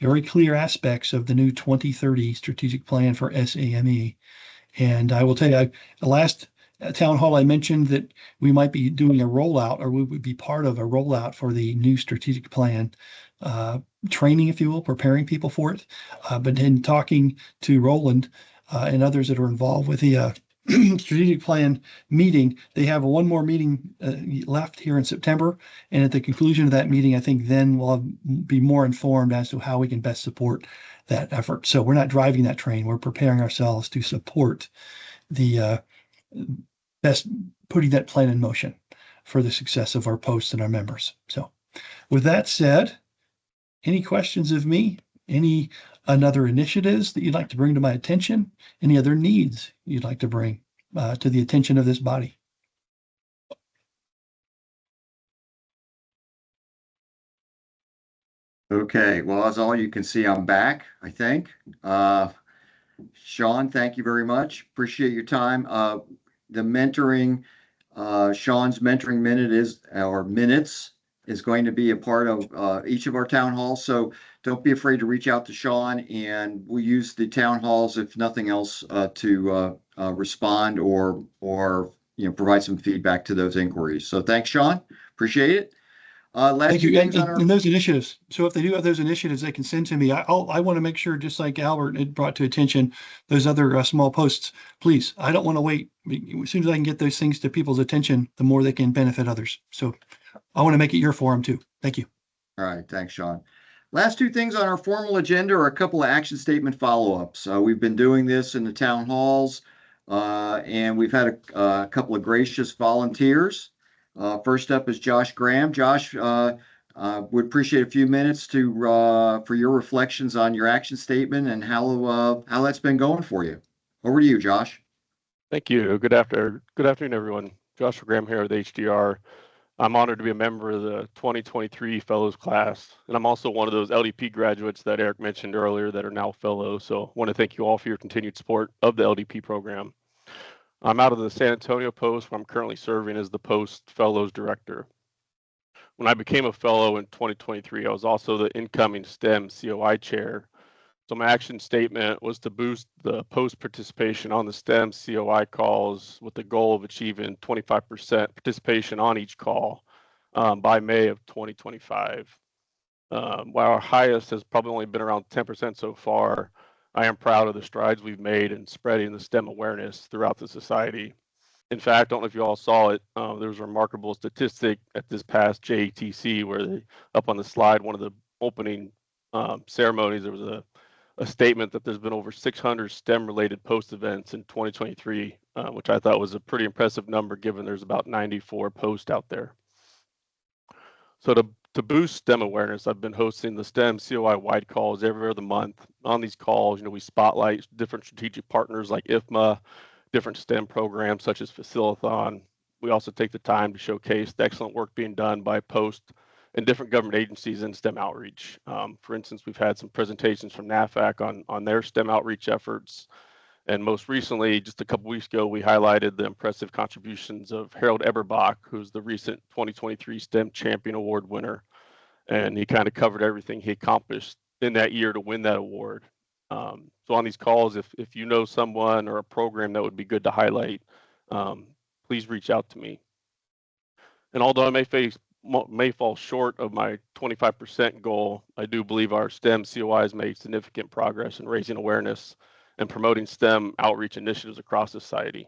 very clear aspects of the new 2030 strategic plan for SAME. And I will tell you, the last town hall, I mentioned that we might be doing a rollout, or we would be part of a rollout for the new strategic plan training, if you will, preparing people for it. But in talking to Roland and others that are involved with the strategic plan meeting, they have one more meeting left here in September. And at the conclusion of that meeting, I think then we'll be more informed as to how we can best support that effort. So we're not driving that train. We're preparing ourselves to support the best putting that plan in motion for the success of our posts and our members. So with that said, any questions of me? Any other initiatives that you'd like to bring to my attention? Any other needs you'd like to bring to the attention of this body? Okay, well, as all you can see, I'm back, I think. Sean, thank you very much. Appreciate your time. The mentoring, Sean's mentoring minutes is going to be a part of each of our town halls. So don't be afraid to reach out to Sean, and we'll use the town halls, if nothing else, to respond or provide some feedback to those inquiries. So thanks, Sean. Appreciate it. Last Thank two you. things on our. And those initiatives. So if they do have those initiatives, they can send to me. I want to make sure, just like Albert had brought to attention, those other small posts, please. I don't want to wait. As soon as I can get those things to people's attention, the more they can benefit others. So I want to make it your forum too. Thank you. All right, thanks, Sean. Last two things on our formal agenda are a couple of action statement follow-ups. We've been doing this in the town halls, and we've had a couple of gracious volunteers. First up is Josh Graham. Josh, would appreciate a few minutes to for your reflections on your action statement and how that's been going for you. Over to you, Josh. Thank you. Good afternoon, everyone. Joshua Graham here with HDR. I'm honored to be a member of the 2023 Fellows class, and I'm also one of those LDP graduates that Eric mentioned earlier that are now fellows. So I want to thank you all for your continued support of the LDP program. I'm out of the San Antonio Post, where I'm currently serving as the Post Fellows Director. When I became a fellow in 2023, I was also the incoming STEM COI chair. So my action statement was to boost the post participation on the STEM COI calls with the goal of achieving 25% participation on each call by May of 2025. While our highest has probably only been around 10% so far, I am proud of the strides we've made in spreading the STEM awareness throughout the society. In fact, I don't know if you all saw it, there was a remarkable statistic at this past JETC where up on the slide, one of the opening ceremonies, there was a statement that there's been over 600 STEM-related post events in 2023, which I thought was a pretty impressive number given there's about 94 posts out there. So to boost STEM awareness, I've been hosting the STEM COI wide calls every other month. On these calls, we spotlight different strategic partners like IFMA, different STEM programs such as Facilithon. We also take the time to showcase the excellent work being done by Post and different government agencies in STEM outreach. For instance, we've had some presentations from NAFAC on their STEM outreach efforts. And most recently, just a couple weeks ago, we highlighted the impressive contributions of Harold Eberbach, who's the recent 2023 STEM Champion Award winner. And he kind of covered everything he accomplished in that year to win that award. So on these calls, if you know someone or a program that would be good to highlight, please reach out to me. And although I may fall short of my 25% goal, I do believe our STEM COIs made significant progress in raising awareness and promoting STEM outreach initiatives across society.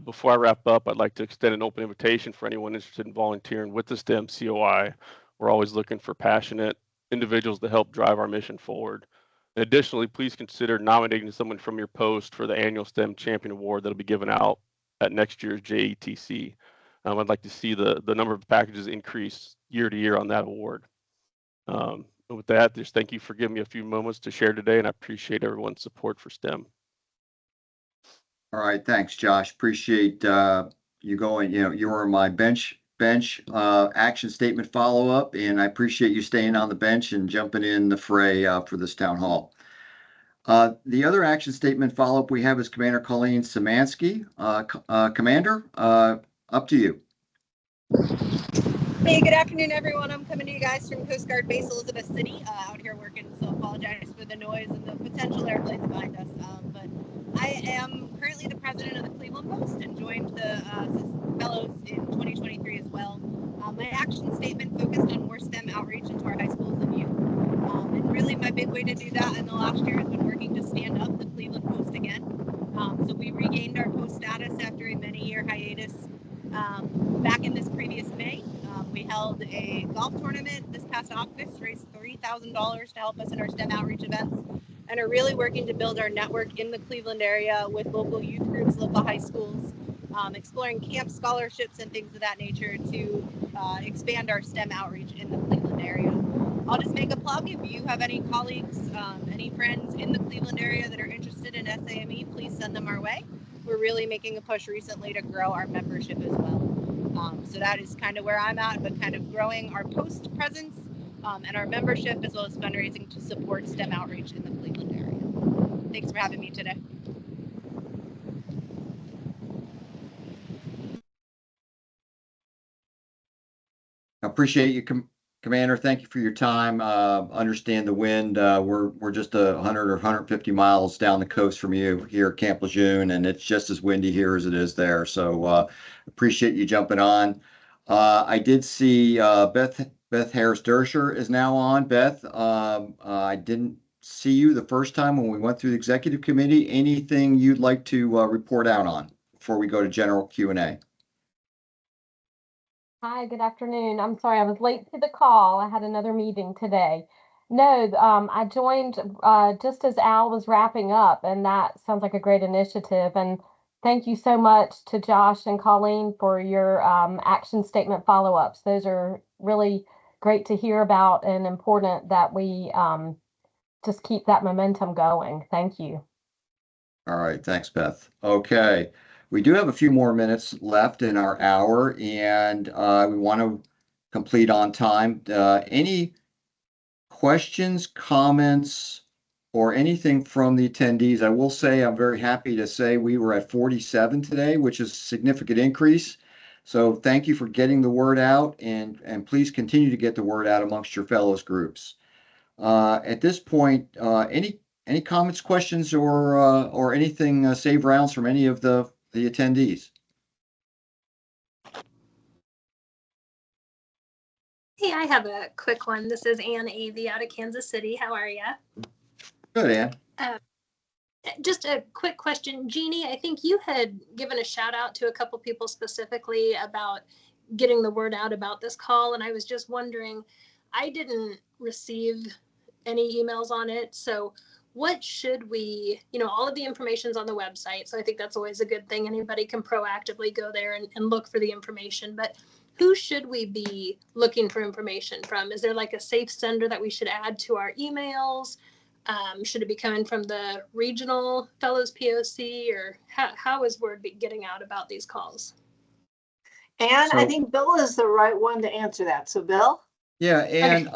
Before I wrap up, I'd like to extend an open invitation for anyone interested in volunteering with the STEM COI. We're always looking for passionate individuals to help drive our mission forward. And additionally, please consider nominating someone from your post for the annual STEM Champion Award that'll be given out at next year's JETC. I'd like to see the number of packages increase year to year on that award. With that, just thank you for giving me a few moments to share today, and I appreciate everyone's support for STEM. All right, thanks, Josh. Appreciate you going. You were my bench action statement follow up, and I appreciate you staying on the bench and jumping in the fray for this town hall. The other action statement follow up we have is Commander Colleen Szymanski. Commander, up to you. Hey, good afternoon, everyone. I'm coming to you guys from Coast Guard Base Elizabeth City, out here working, so apologize for the noise and the potential airplanes behind us. But I am currently the president of the Cleveland Post and joined the fellows in 2023 as well. My action statement focused on more STEM outreach into our high schools and youth. And really my big way to do that in the last year has been working to stand up the Cleveland Post again. So we regained our post status after a many-year hiatus back in this previous May. We held a golf tournament this past August, raised $3,000 to help us in our STEM outreach events, and are really working to build our network in the Cleveland area with local youth groups, local high schools, exploring camp scholarships and things of that nature to expand our STEM outreach in the Cleveland area. I'll just make a plug. If you have any colleagues, any friends in the Cleveland area that are interested in SAME, please send them our way. We're really making a push recently to grow our membership as well. So that is kind of where I'm at, but kind of growing our post presence and our membership, as well as fundraising to support STEM outreach in the Cleveland area. Thanks for having me today. I appreciate you, Commander. Thank you for your time. Understand the wind. We're just 100 or 150 miles down the coast from you here at Camp Lejeune, and it's just as windy here as it is there. So appreciate you jumping on. I did see Beth Harris-Dersher is now on. Beth, I didn't see you the first time when we went through the executive committee. Anything you'd like to report out on before we go to general Q&A? Hi, good afternoon. I'm sorry, I was late to the call. I had another meeting today. No, I joined just as Al was wrapping up, and that sounds like a great initiative. And thank you so much to Josh and Colleen for your action statement follow-ups. Those are really great to hear about and important that we just keep that momentum going. Thank you. All right, thanks, Beth. Okay, we do have a few more minutes left in our hour, and we want to complete on time. Any questions, comments, or anything from the attendees? I will say I'm very happy to say we were at 47 today, which is a significant increase. So thank you for getting the word out, and please continue to get the word out amongst your fellows groups. At this point, any comments, questions, or anything save rounds from any of the attendees? Hey, I have a quick one. This is Ann Avey out of Kansas City. How are you? Good, Ann. Just a quick question. Jeannie, I think you had given a shout out to a couple people specifically about getting the word out about this call. And I was just wondering, I didn't receive any emails on it. So what should we, all of the information's on the website. So I think that's always a good thing. Anybody can proactively go there and look for the information. But who should we be looking for information from? Is there like a safe sender that we should add to our emails? Should it be coming from the regional fellows POC, or how is word getting out about these calls? And I think Bill is the right one to answer that. So Bill? Yeah, and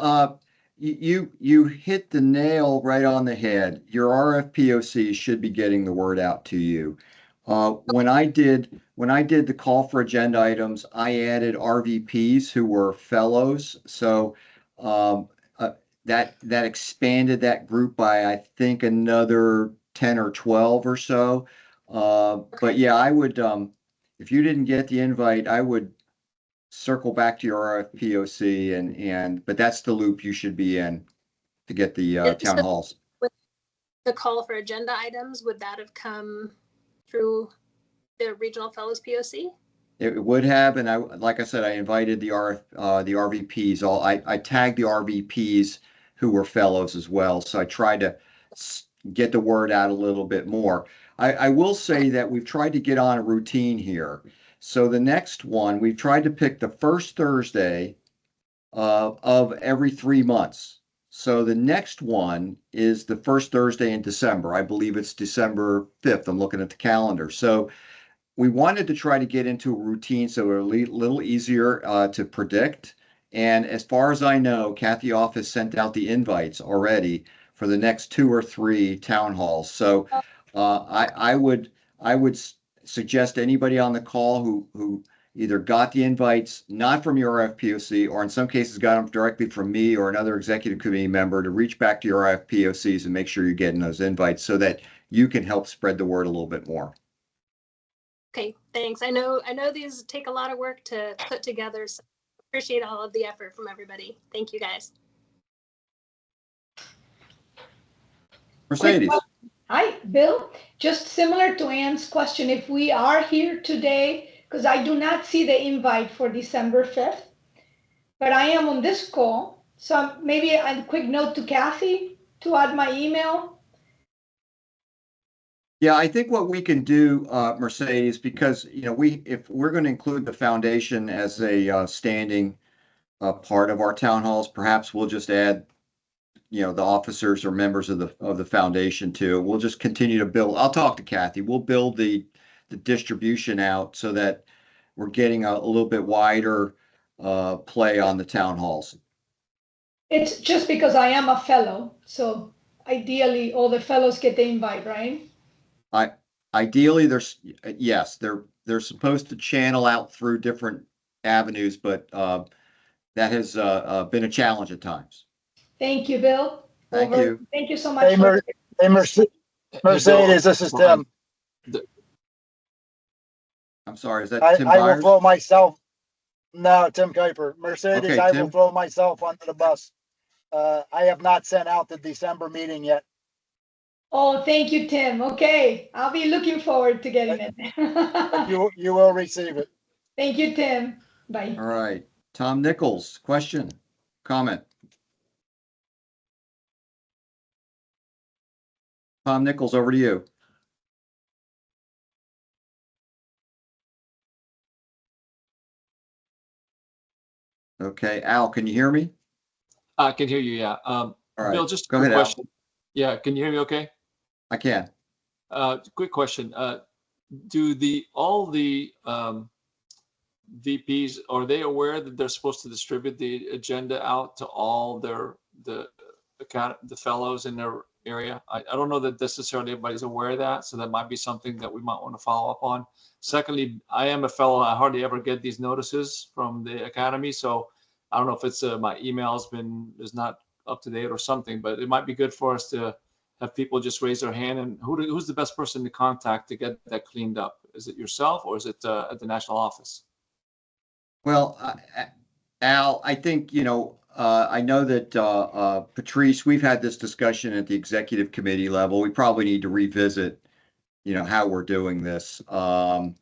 you hit the nail right on the head. Your RFPOC should be getting the word out to you. When I did the call for agenda items, I added RVPs who were fellows. So that expanded that group by, I think, another 10 or 12 or so. But yeah, I would, if you didn't get the invite, I would circle back to your RFPOC but that's the loop you should be in to get the town halls. With the call for agenda items, would that have come through the regional fellows POC? It would have, and like I said, I invited the RVPs. I tagged the RVPs who were fellows as well. So I tried to get the word out a little bit more. I will say that we've tried to get on a routine here. So the next one, we've tried to pick the first Thursday of every 3 months. So the next one is the first Thursday in December. I believe it's December 5th. I'm looking at the calendar. So we wanted to try to get into a routine so we're a little easier to predict. And as far as I know, Kathy Off has sent out the invites already for the next 2 or 3 town halls. So I would suggest anybody on the call who either got the invites not from your RFPOC or in some cases got them directly from me or another executive committee member to reach back to your RFPOCs and make sure you're getting those invites so that you can help spread the word a little bit more. Okay, thanks. I know these take a lot of work to put together, so appreciate all of the effort from everybody. Thank you, guys. Mercedes. Hi, Bill. Just similar to Ann's question, if we are here today, because I do not see the invite for December 5th, but I am on this call. So maybe a quick note to Kathy to add my email. Yeah, I think what we can do, Mercedes, because if we're going to include the foundation as a standing part of our town halls, perhaps we'll just add the officers or members of the foundation too. We'll just continue to build. I'll talk to Kathy. We'll build the distribution out so that we're getting a little bit wider play on the town halls. It's just because I am a fellow, so ideally all the fellows get the invite, right? Ideally, they're supposed to channel out through different avenues, but that has been a challenge at times. Thank you, Bill. Thank you. Thank you so much. Hey, Mercedes, this is Tim. I'm sorry, is that Tim I will Byers? throw myself. No, Tim Kuiper. Mercedes, Okay, I will Tim. throw myself under the bus. I have not sent out the December meeting yet. Oh, thank you, Tim. Okay, I'll be looking forward to getting it. You will receive it. Thank you, Tim. Bye. All right. Tom Nichols, question, comment? Tom Nichols, over to you. Okay, Al, can you hear me? I can hear you, yeah. All right. Bill, just a Go quick ahead, Al. question. Yeah, can you hear me okay? I can. Quick question. Do all the VPs, are they aware that they're supposed to distribute the agenda out to all the fellows in their area? I don't know that necessarily everybody's aware of that, so that might be something that we might want to follow up on. Secondly, I am a fellow. I hardly ever get these notices from the academy, so I don't know if it's my email is not up to date or something, but it might be good for us to have people just raise their hand. And who's the best person to contact to get that cleaned up? Is it yourself or is it at the national office? Well, Al, I think, I know that Patrice, we've had this discussion at the executive committee level. We probably need to revisit, how we're doing this. And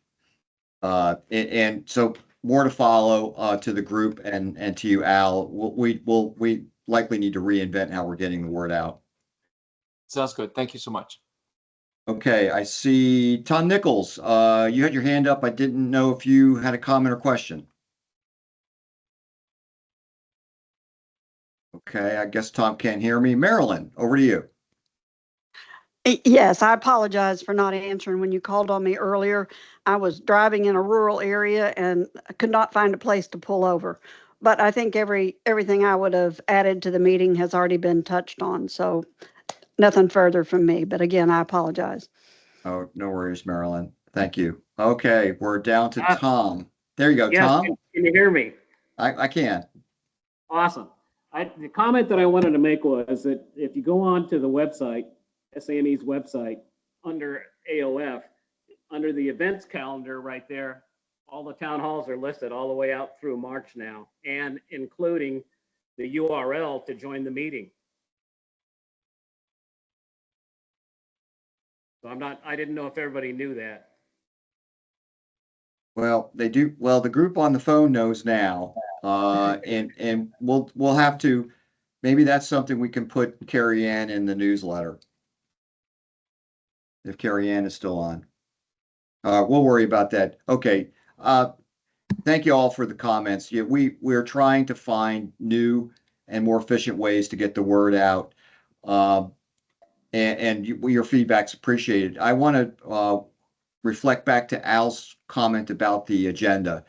so more to follow to the group and to you, Al. We likely need to reinvent how we're getting the word out. Sounds good. Thank you so much. Okay, I see Tom Nichols. You had your hand up. I didn't know if you had a comment or question. Okay, I guess Tom can't hear me. Marilyn, over to you. Yes, I apologize for not answering when you called on me earlier. I was driving in a rural area and I could not find a place to pull over. But I think everything I would have added to the meeting has already been touched on. So nothing further from me. But again, I apologize. Oh, no worries, Marilyn. Thank you. Okay, we're down to Tom. There you go, Yes, Tom. can you hear me? I can. Awesome. The comment that I wanted to make was that if you go on to the website, SAME's website, under AOF, under the events calendar right there, all the town halls are listed all the way out through March now, and including the URL to join the meeting. So I didn't know if everybody knew that. Well, they do. Well, the group on the phone knows now. And we'll have to, maybe that's something we can put Carrie Ann in the newsletter. If Carrie Ann is still on. We'll worry about that. Okay. Thank you all for the comments. Yeah, we're trying to find new and more efficient ways to get the word out. And your feedback's appreciated. I want to reflect back to Al's comment about the agenda.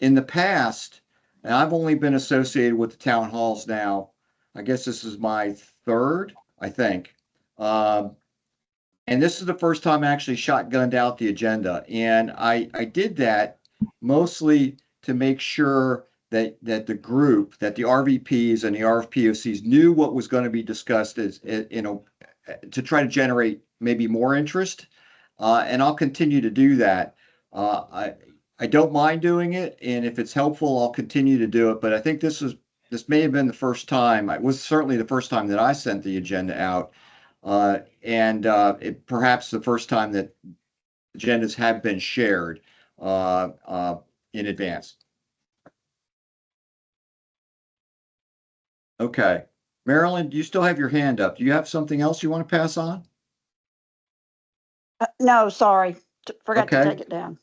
In the past, and I've only been associated with the town halls now, I guess this is my third, I think. And this is the first time I actually shotgunned out the agenda. And I did that mostly to make sure that the group, that the RVPs and the RFPOCs knew what was going to be discussed as, to try to generate maybe more interest. And I'll continue to do that. I don't mind doing it, and if it's helpful, I'll continue to do it. But I think this may have been the first time. It was certainly the first time that I sent the agenda out, and perhaps the first time that agendas have been shared in advance. Okay, Marilyn, do you still have your hand up? Do you have something else you want to pass on? No, sorry. Forgot to Okay. take it down.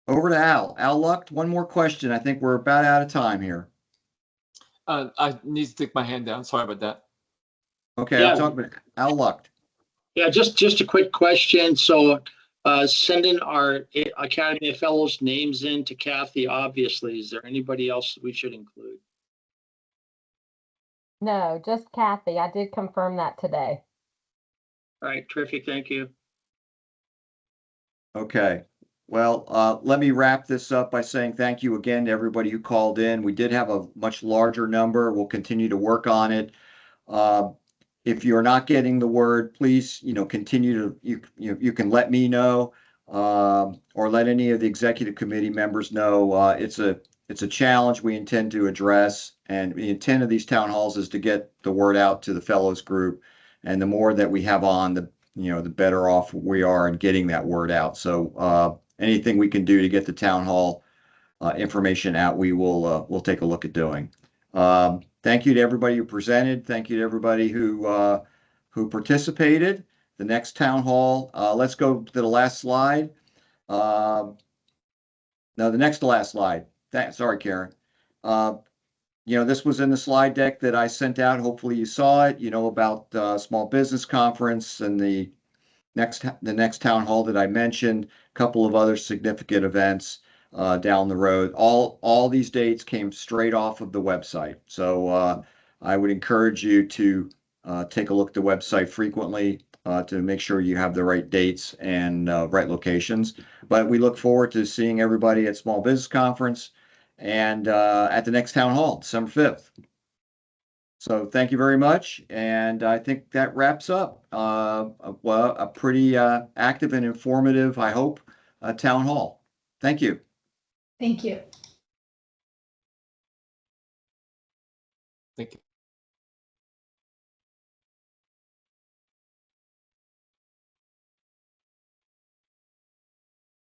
Over to Al. Al Lucht, one more question. I think we're about out of time here. I need to take my hand down. Sorry about that. Okay, Yeah. I'm talking about Al Lucht. Yeah, just a quick question. So sending our Academy of Fellows names in to Kathy, obviously, is there anybody else we should include? No, just Kathy. I did confirm that today. All right, terrific. Thank you. Okay. Well, let me wrap this up by saying thank you again to everybody who called in. We did have a much larger number. We'll continue to work on it. If you're not getting the word, please, continue to, you can let me know, or let any of the executive committee members know. It's it's a challenge we intend to address. And the intent of these town halls is to get the word out to the fellows group. And the more that we have on, the better off we are in getting that word out. So anything we can do to get the town hall information out, we'll take a look at doing. Thank you to everybody who presented. Thank you to everybody who participated. The next town hall, let's go to the last slide. No, the next to last slide. Sorry, Karen. This was in the slide deck that I sent out. Hopefully you saw it, about small business conference and the next town hall that I mentioned, a couple of other significant events down the road. All these dates came straight off of the website. So I would encourage you to take a look at the website frequently to make sure you have the right dates and right locations. But we look forward to seeing everybody at Small Business Conference and at the next town hall, December 5th. So thank you very much. And I think that wraps up a pretty active and informative, I hope, town hall. Thank you. Thank you. Thank you.